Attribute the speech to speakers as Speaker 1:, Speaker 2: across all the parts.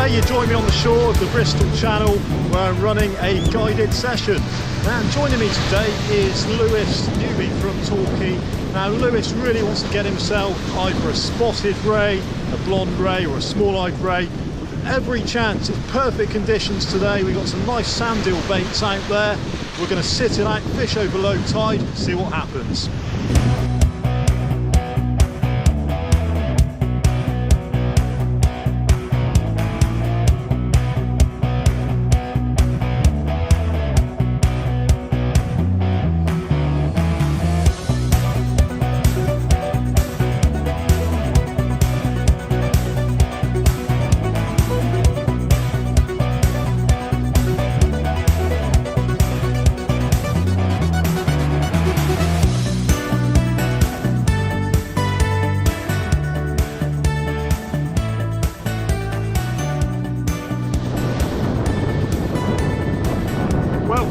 Speaker 1: Today you join me on the shore of the Bristol Channel where I'm running a guided session. And joining me today is Newby from Torbay. Now Lewis really wants to get himself either a spotted ray, a blonde ray or a small-eyed ray. With every chance, it's perfect conditions today. We've got some nice sand eel baits out there. We're going to sit it out, fish over low tide, see what happens.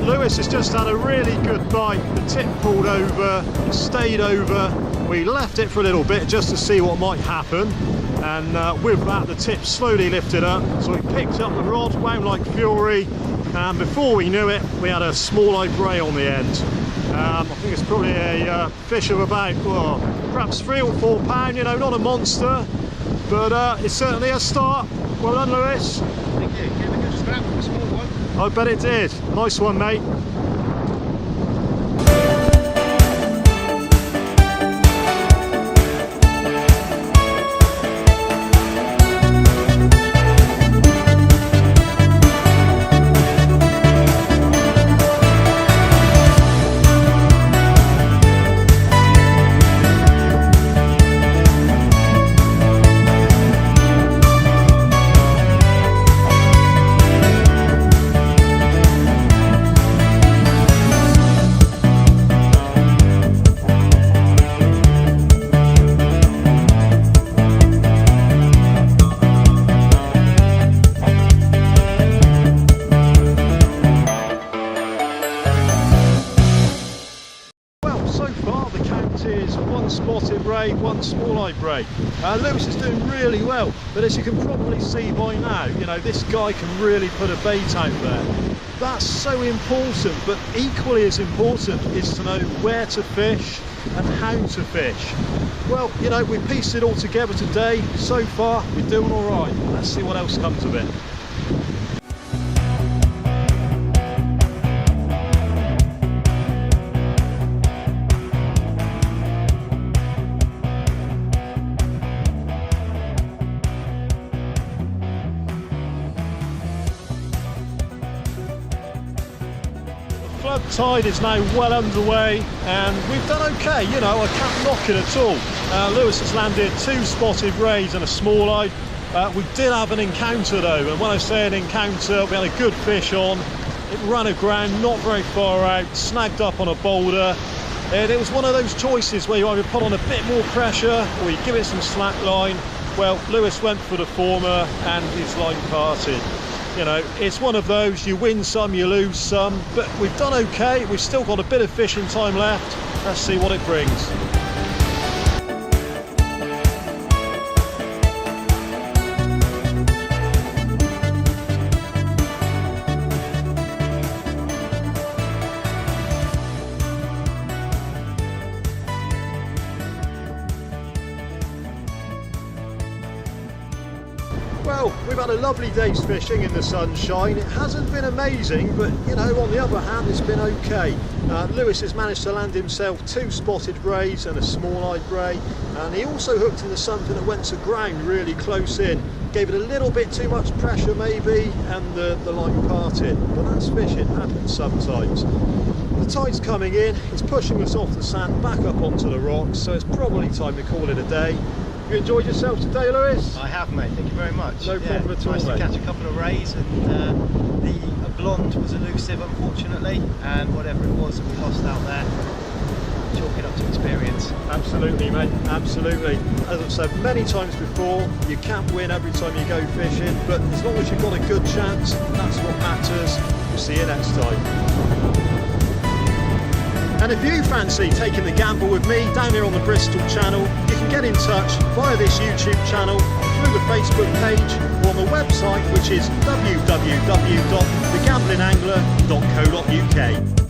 Speaker 1: Lewis has just had a really good bite. The tip pulled over, it stayed over. We left it for a little bit just to see what might happen, and with that the tip slowly lifted up, so we picked up the rod, wound like fury, and before we knew it we had a small-eyed ray on the end. I think it's probably a fish of about, well, perhaps 3 or 4 pound, you know, not a monster, but it's certainly a start. Well done, Lewis.
Speaker 2: Thank you. Gave a good scrap for a small one.
Speaker 1: I bet it did. Nice one, mate. Is 1 spotted ray, 1 small-eyed ray. Lewis is doing really well, but as you can probably see by now, you know, this guy can really put a bait out there. That's so important, but equally as important is to know where to fish and how to fish. Well, you know, we pieced it all together today. So far, we're doing all right. Let's see what else comes of it. Flood tide is now well underway and we've done okay, you know, I can't knock it at all. Lewis has landed 2 spotted rays and a small-eyed. We did have an encounter though, and when I say an encounter, we had a good fish on. It ran aground, not very far out, snagged up on a boulder. And it was one of those choices where you either put on a bit more pressure or you give it some slack line. Well, Lewis went for the former and his line parted. You know, it's one of those, you win some, you lose some, but we've done okay. We've still got a bit of fishing time left. Let's see what it brings. Well, we've had a lovely day's fishing in the sunshine. It hasn't been amazing, but you know, on the other hand, it's been okay. Lewis has managed to land himself 2 spotted rays and a small-eyed ray, and he also hooked into something that went to ground really close in. Gave it a little bit too much pressure maybe, and the line parted. But that's fishing, happens sometimes. The tide's coming in, it's pushing us off the sand back up onto the rocks, so it's probably time to call it a day. You enjoyed yourself today, Lewis?
Speaker 2: I have, mate. Thank you very much.
Speaker 1: No problem at all,
Speaker 2: nice
Speaker 1: mate.
Speaker 2: to catch a couple of rays, and the blonde was elusive, unfortunately, and whatever it was that we lost out there, chalk it up to experience.
Speaker 1: Absolutely, mate. Absolutely. As I've said many times before, you can't win every time you go fishing, but as long as you've got a good chance, that's what matters. We'll see you next time. And if you fancy taking the gamble with me down here on the Bristol Channel, you can get in touch via this YouTube channel, through the Facebook page, or on the website, which is www.thegamblingangler.co.uk.